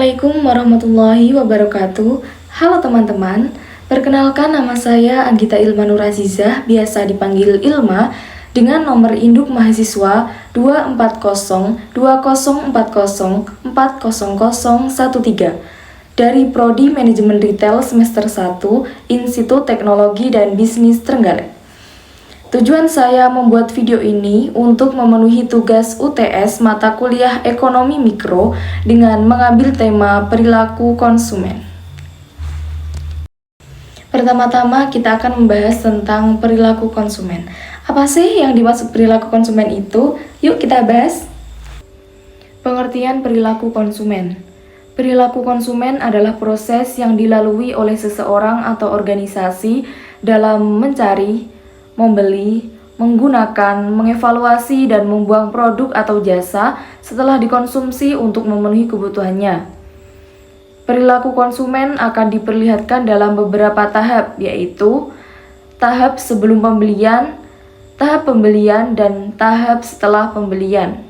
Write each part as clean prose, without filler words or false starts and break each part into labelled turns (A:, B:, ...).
A: Assalamualaikum warahmatullahi wabarakatuh. Halo teman-teman, perkenalkan nama saya Anggita Ilma Nur Azizah, biasa dipanggil Ilma, dengan nomor induk mahasiswa 24020404013 dari Prodi Manajemen Retail semester 1 Institut Teknologi dan Bisnis Trenggalek. Tujuan saya membuat video ini untuk memenuhi tugas UTS mata kuliah Ekonomi Mikro dengan mengambil tema perilaku konsumen. Pertama-tama kita akan membahas tentang perilaku konsumen. Apa sih yang dimaksud perilaku konsumen itu? Yuk kita bahas. Pengertian perilaku konsumen. Perilaku konsumen adalah proses yang dilalui oleh seseorang atau organisasi dalam mencari, membeli, menggunakan, mengevaluasi, dan membuang produk atau jasa setelah dikonsumsi untuk memenuhi kebutuhannya. Perilaku konsumen akan diperlihatkan dalam beberapa tahap, yaitu tahap sebelum pembelian, tahap pembelian, dan tahap setelah pembelian.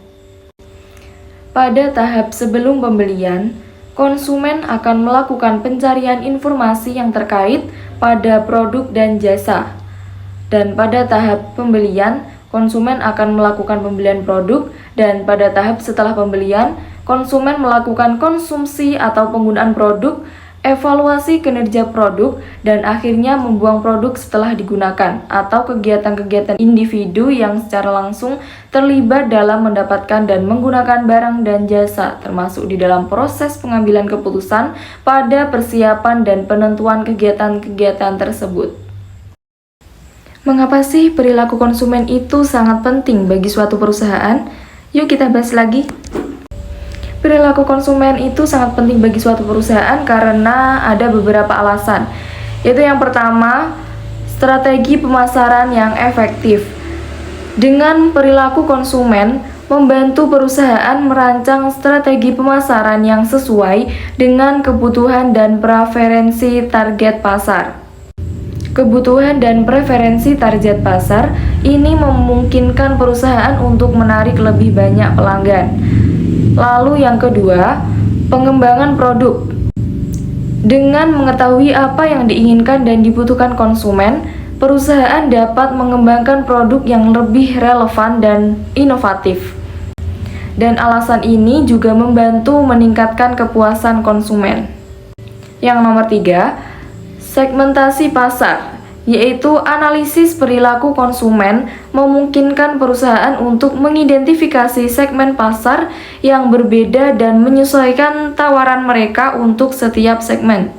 A: Pada tahap sebelum pembelian, konsumen akan melakukan pencarian informasi yang terkait pada produk dan jasa. Dan pada tahap pembelian, konsumen akan melakukan pembelian produk, dan pada tahap setelah pembelian, konsumen melakukan konsumsi atau penggunaan produk, evaluasi kinerja produk, dan akhirnya membuang produk setelah digunakan, atau kegiatan-kegiatan individu yang secara langsung terlibat dalam mendapatkan dan menggunakan barang dan jasa, termasuk di dalam proses pengambilan keputusan pada persiapan dan penentuan kegiatan-kegiatan tersebut. Mengapa sih perilaku konsumen itu sangat penting bagi suatu perusahaan? Yuk kita bahas lagi. Perilaku konsumen itu sangat penting bagi suatu perusahaan karena ada beberapa alasan. Yaitu yang pertama, strategi pemasaran yang efektif. Dengan perilaku konsumen, membantu perusahaan merancang strategi pemasaran yang sesuai dengan kebutuhan dan preferensi target pasar. Kebutuhan dan preferensi target pasar ini memungkinkan perusahaan untuk menarik lebih banyak pelanggan. Lalu yang kedua, pengembangan produk. Dengan mengetahui apa yang diinginkan dan dibutuhkan konsumen, perusahaan dapat mengembangkan produk yang lebih relevan dan inovatif. Dan alasan ini juga membantu meningkatkan kepuasan konsumen. Yang nomor 3, segmentasi pasar, yaitu analisis perilaku konsumen memungkinkan perusahaan untuk mengidentifikasi segmen pasar yang berbeda dan menyesuaikan tawaran mereka untuk setiap segmen.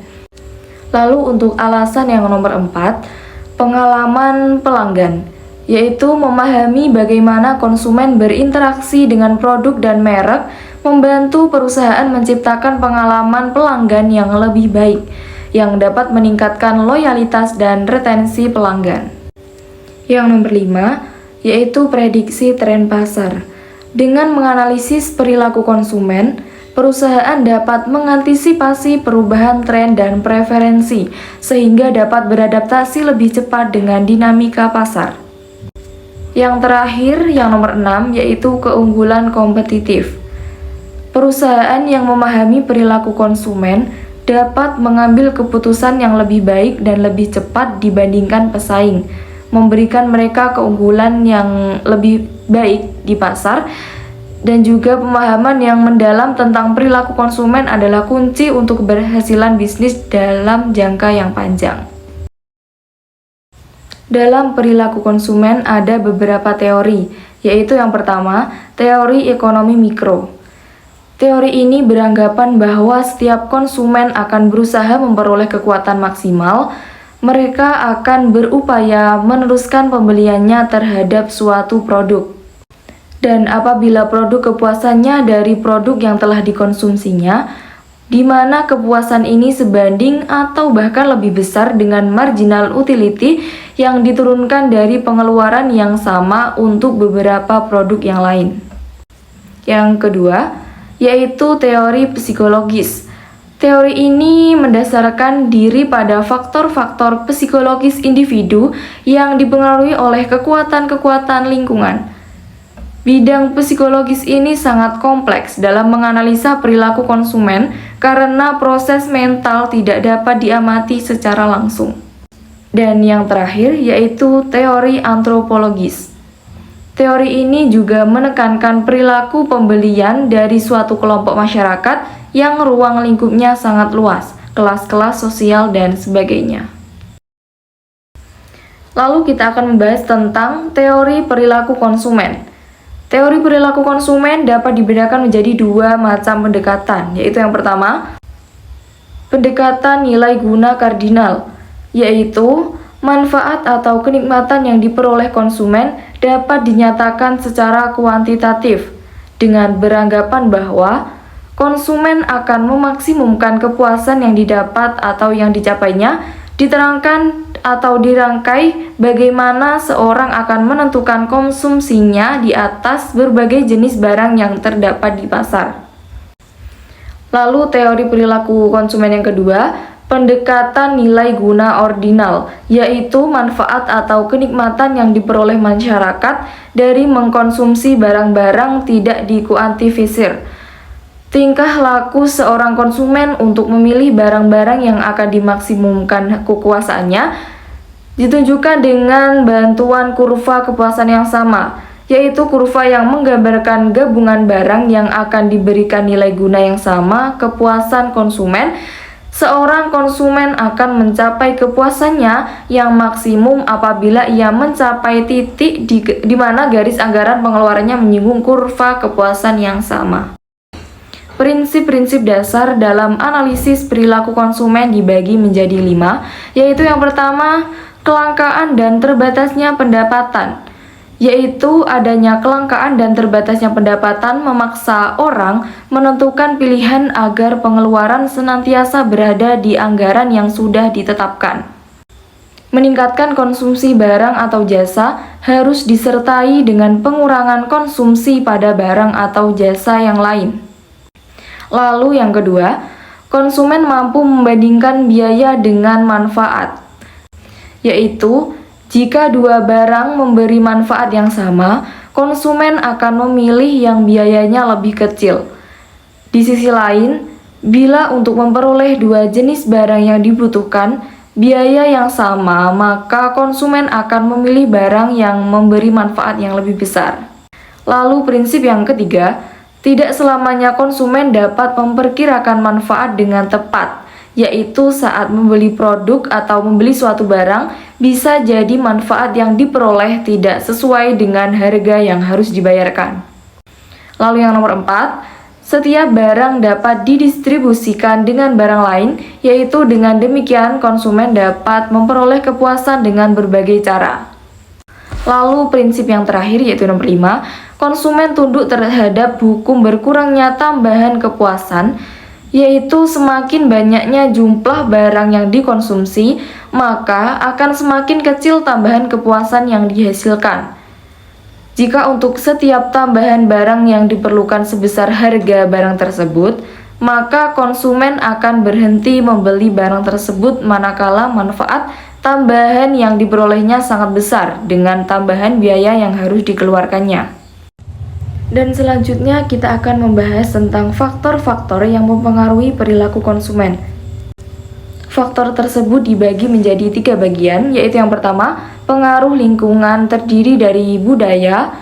A: Lalu untuk alasan yang nomor 4, pengalaman pelanggan, yaitu memahami bagaimana konsumen berinteraksi dengan produk dan merek, membantu perusahaan menciptakan pengalaman pelanggan yang lebih baik, yang dapat meningkatkan loyalitas dan retensi pelanggan. Yang nomor 5, yaitu prediksi tren pasar. Dengan menganalisis perilaku konsumen, perusahaan dapat mengantisipasi perubahan tren dan preferensi, sehingga dapat beradaptasi lebih cepat dengan dinamika pasar. Yang terakhir, yang nomor 6, yaitu keunggulan kompetitif. Perusahaan yang memahami perilaku konsumen dapat mengambil keputusan yang lebih baik dan lebih cepat dibandingkan pesaing, memberikan mereka keunggulan yang lebih baik di pasar, dan juga pemahaman yang mendalam tentang perilaku konsumen adalah kunci untuk keberhasilan bisnis dalam jangka yang panjang. Dalam perilaku konsumen ada beberapa teori, yaitu yang pertama, teori ekonomi mikro. Teori ini beranggapan bahwa setiap konsumen akan berusaha memperoleh kekuatan maksimal. Mereka akan berupaya meneruskan pembeliannya terhadap suatu produk. Dan apabila produk kepuasannya dari produk yang telah dikonsumsinya, di mana kepuasan ini sebanding atau bahkan lebih besar dengan marginal utility yang diturunkan dari pengeluaran yang sama untuk beberapa produk yang lain. Yang kedua, yaitu teori psikologis. Teori ini mendasarkan diri pada faktor-faktor psikologis individu yang dipengaruhi oleh kekuatan-kekuatan lingkungan. Bidang psikologis ini sangat kompleks dalam menganalisa perilaku konsumen karena proses mental tidak dapat diamati secara langsung. Dan yang terakhir yaitu teori antropologis. Teori ini juga menekankan perilaku pembelian dari suatu kelompok masyarakat yang ruang lingkupnya sangat luas, kelas-kelas sosial dan sebagainya. Lalu kita akan membahas tentang teori perilaku konsumen. Teori perilaku konsumen dapat dibedakan menjadi dua macam pendekatan, yaitu yang pertama, pendekatan nilai guna kardinal, yaitu manfaat atau kenikmatan yang diperoleh konsumen dapat dinyatakan secara kuantitatif dengan beranggapan bahwa konsumen akan memaksimumkan kepuasan yang didapat atau yang dicapainya. Diterangkan atau dirangkai bagaimana seorang akan menentukan konsumsinya di atas berbagai jenis barang yang terdapat di pasar. Lalu teori perilaku konsumen yang kedua, pendekatan nilai guna ordinal, yaitu manfaat atau kenikmatan yang diperoleh masyarakat dari mengkonsumsi barang-barang tidak dikuantifisir. Tingkah laku seorang konsumen untuk memilih barang-barang yang akan dimaksimumkan kekuasaannya ditunjukkan dengan bantuan kurva kepuasan yang sama, yaitu kurva yang menggambarkan gabungan barang yang akan diberikan nilai guna yang sama kepuasan konsumen. Seorang konsumen akan mencapai kepuasannya yang maksimum apabila ia mencapai titik di mana garis anggaran pengeluarannya menyinggung kurva kepuasan yang sama. Prinsip-prinsip dasar dalam analisis perilaku konsumen dibagi menjadi 5, yaitu yang pertama, kelangkaan dan terbatasnya pendapatan, yaitu adanya kelangkaan dan terbatasnya pendapatan memaksa orang menentukan pilihan agar pengeluaran senantiasa berada di anggaran yang sudah ditetapkan. Meningkatkan konsumsi barang atau jasa harus disertai dengan pengurangan konsumsi pada barang atau jasa yang lain. Lalu yang kedua, konsumen mampu membandingkan biaya dengan manfaat, yaitu jika dua barang memberi manfaat yang sama, konsumen akan memilih yang biayanya lebih kecil. Di sisi lain, bila untuk memperoleh dua jenis barang yang dibutuhkan biaya yang sama, maka konsumen akan memilih barang yang memberi manfaat yang lebih besar. Lalu prinsip yang ketiga, tidak selamanya konsumen dapat memperkirakan manfaat dengan tepat, yaitu saat membeli produk atau membeli suatu barang, bisa jadi manfaat yang diperoleh tidak sesuai dengan harga yang harus dibayarkan. Lalu yang nomor 4, setiap barang dapat didistribusikan dengan barang lain, yaitu dengan demikian konsumen dapat memperoleh kepuasan dengan berbagai cara. Lalu prinsip yang terakhir yaitu nomor 5, konsumen tunduk terhadap hukum berkurangnya tambahan kepuasan, yaitu semakin banyaknya jumlah barang yang dikonsumsi, maka akan semakin kecil tambahan kepuasan yang dihasilkan. Jika untuk setiap tambahan barang yang diperlukan sebesar harga barang tersebut, maka konsumen akan berhenti membeli barang tersebut manakala manfaat tambahan yang diperolehnya sangat besar dengan tambahan biaya yang harus dikeluarkannya. Dan selanjutnya kita akan membahas tentang faktor-faktor yang mempengaruhi perilaku konsumen. Faktor tersebut dibagi menjadi 3 bagian, yaitu yang pertama, pengaruh lingkungan terdiri dari budaya,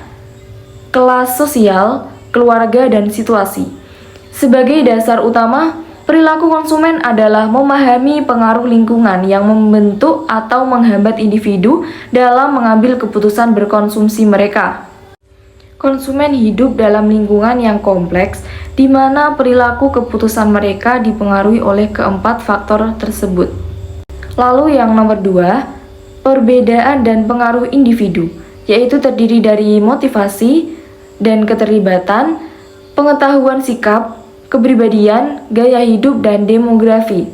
A: kelas sosial, keluarga, dan situasi. Sebagai dasar utama, perilaku konsumen adalah memahami pengaruh lingkungan yang membentuk atau menghambat individu dalam mengambil keputusan berkonsumsi mereka. Konsumen hidup dalam lingkungan yang kompleks, di mana perilaku keputusan mereka dipengaruhi oleh keempat faktor tersebut. Lalu yang nomor 2, perbedaan dan pengaruh individu, yaitu terdiri dari motivasi dan keterlibatan, pengetahuan sikap, kepribadian, gaya hidup, dan demografi.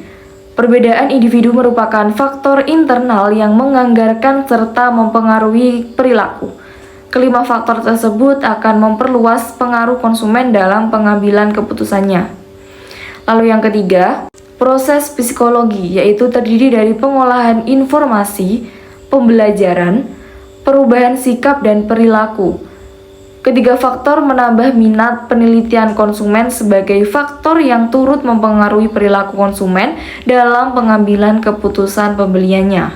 A: Perbedaan individu merupakan faktor internal yang menganggarkan serta mempengaruhi perilaku. Kelima faktor tersebut akan memperluas pengaruh konsumen dalam pengambilan keputusannya. Lalu yang ketiga, proses psikologi, yaitu terdiri dari pengolahan informasi, pembelajaran, perubahan sikap dan perilaku. Ketiga faktor menambah minat penelitian konsumen sebagai faktor yang turut mempengaruhi perilaku konsumen dalam pengambilan keputusan pembeliannya.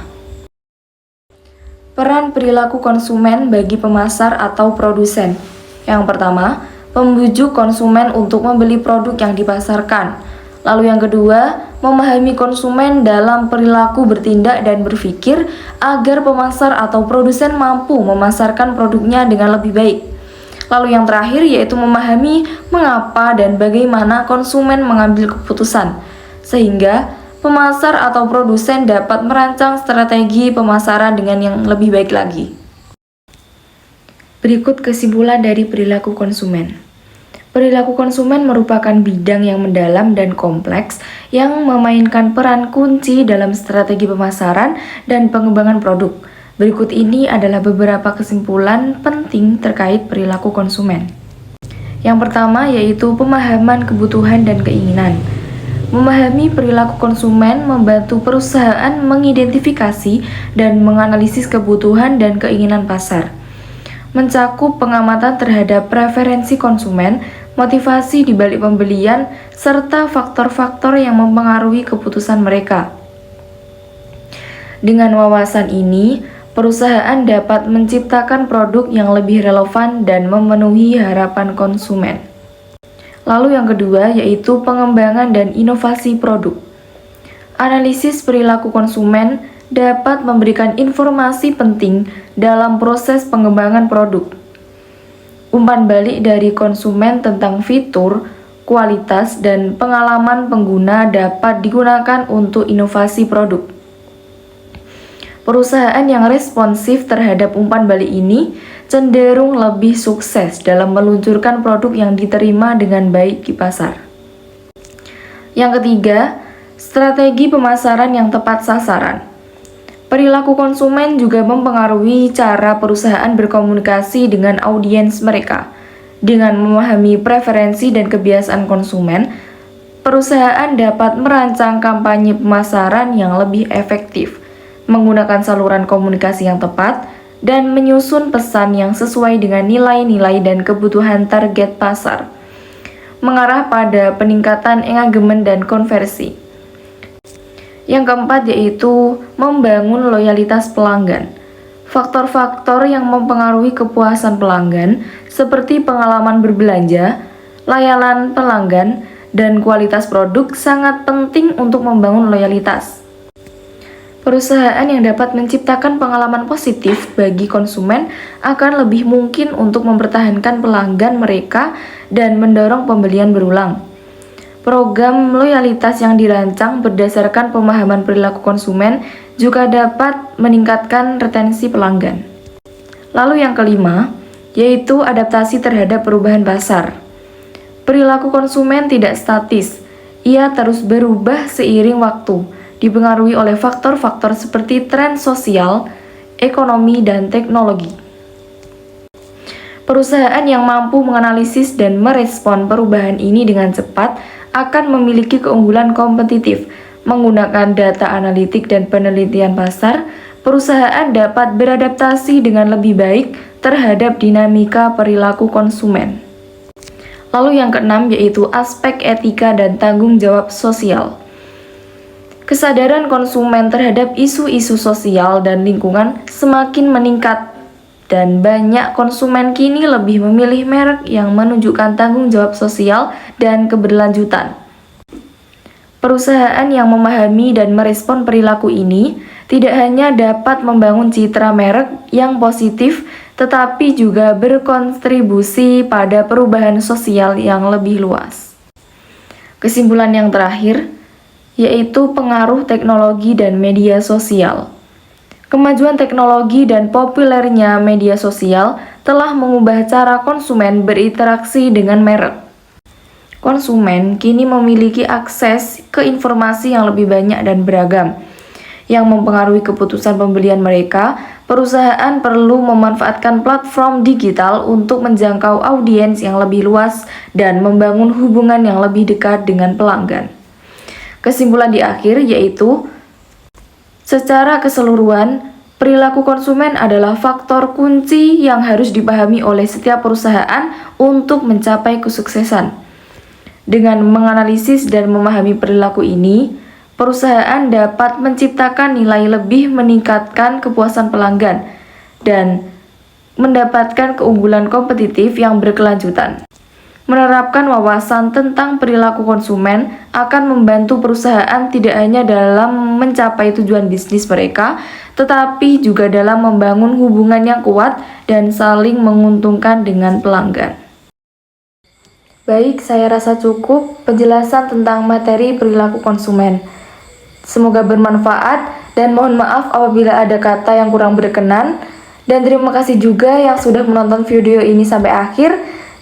A: Peran perilaku konsumen bagi pemasar atau produsen. Yang pertama, membujuk konsumen untuk membeli produk yang dipasarkan. Lalu yang kedua, memahami konsumen dalam perilaku bertindak dan berpikir agar pemasar atau produsen mampu memasarkan produknya dengan lebih baik. Lalu yang terakhir yaitu memahami mengapa dan bagaimana konsumen mengambil keputusan, sehingga pemasar atau produsen dapat merancang strategi pemasaran dengan yang lebih baik lagi. Berikut kesimpulan dari perilaku konsumen. Perilaku konsumen merupakan bidang yang mendalam dan kompleks yang memainkan peran kunci dalam strategi pemasaran dan pengembangan produk. Berikut ini adalah beberapa kesimpulan penting terkait perilaku konsumen. Yang pertama yaitu pemahaman kebutuhan dan keinginan. Memahami perilaku konsumen membantu perusahaan mengidentifikasi dan menganalisis kebutuhan dan keinginan pasar. Mencakup pengamatan terhadap preferensi konsumen, motivasi di balik pembelian, serta faktor-faktor yang mempengaruhi keputusan mereka. Dengan wawasan ini, perusahaan dapat menciptakan produk yang lebih relevan dan memenuhi harapan konsumen. Lalu yang kedua yaitu pengembangan dan inovasi produk. Analisis perilaku konsumen dapat memberikan informasi penting dalam proses pengembangan produk. Umpan balik dari konsumen tentang fitur, kualitas, dan pengalaman pengguna dapat digunakan untuk inovasi produk. Perusahaan yang responsif terhadap umpan balik ini cenderung lebih sukses dalam meluncurkan produk yang diterima dengan baik di pasar. Yang ketiga, strategi pemasaran yang tepat sasaran. Perilaku konsumen juga mempengaruhi cara perusahaan berkomunikasi dengan audiens mereka. Dengan memahami preferensi dan kebiasaan konsumen, perusahaan dapat merancang kampanye pemasaran yang lebih efektif, menggunakan saluran komunikasi yang tepat, dan menyusun pesan yang sesuai dengan nilai-nilai dan kebutuhan target pasar, mengarah pada peningkatan engagement dan konversi. Yang keempat yaitu membangun loyalitas pelanggan. Faktor-faktor yang mempengaruhi kepuasan pelanggan seperti pengalaman berbelanja, layanan pelanggan, dan kualitas produk sangat penting untuk membangun loyalitas. Perusahaan yang dapat menciptakan pengalaman positif bagi konsumen akan lebih mungkin untuk mempertahankan pelanggan mereka dan mendorong pembelian berulang. Program loyalitas yang dirancang berdasarkan pemahaman perilaku konsumen juga dapat meningkatkan retensi pelanggan. Lalu yang kelima, yaitu adaptasi terhadap perubahan pasar. Perilaku konsumen tidak statis, ia terus berubah seiring waktu, dipengaruhi oleh faktor-faktor seperti tren sosial, ekonomi, dan teknologi. Perusahaan yang mampu menganalisis dan merespon perubahan ini dengan cepat akan memiliki keunggulan kompetitif. Menggunakan data analitik dan penelitian pasar, perusahaan dapat beradaptasi dengan lebih baik terhadap dinamika perilaku konsumen. Lalu yang keenam yaitu aspek etika dan tanggung jawab sosial. Kesadaran konsumen terhadap isu-isu sosial dan lingkungan semakin meningkat dan banyak konsumen kini lebih memilih merek yang menunjukkan tanggung jawab sosial dan keberlanjutan. Perusahaan yang memahami dan merespon perilaku ini tidak hanya dapat membangun citra merek yang positif, tetapi juga berkontribusi pada perubahan sosial yang lebih luas. Kesimpulan yang terakhir, yaitu pengaruh teknologi dan media sosial. Kemajuan teknologi dan populernya media sosial telah mengubah cara konsumen berinteraksi dengan merek. Konsumen kini memiliki akses ke informasi yang lebih banyak dan beragam, yang mempengaruhi keputusan pembelian mereka. Perusahaan perlu memanfaatkan platform digital untuk menjangkau audiens yang lebih luas dan membangun hubungan yang lebih dekat dengan pelanggan. Kesimpulan di akhir yaitu, secara keseluruhan, Perilaku konsumen adalah faktor kunci yang harus dipahami oleh setiap perusahaan untuk mencapai kesuksesan. Dengan menganalisis dan memahami perilaku ini, perusahaan dapat menciptakan nilai lebih, meningkatkan kepuasan pelanggan, dan mendapatkan keunggulan kompetitif yang berkelanjutan. Menerapkan wawasan tentang perilaku konsumen akan membantu perusahaan tidak hanya dalam mencapai tujuan bisnis mereka, tetapi juga dalam membangun hubungan yang kuat dan saling menguntungkan dengan pelanggan. Baik, saya rasa cukup penjelasan tentang materi perilaku konsumen. Semoga bermanfaat dan mohon maaf apabila ada kata yang kurang berkenan. Dan terima kasih juga yang sudah menonton video ini sampai akhir.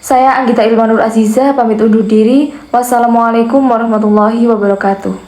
A: Saya Anggita Ilmanur Aziza pamit undur diri. Wassalamualaikum warahmatullahi wabarakatuh.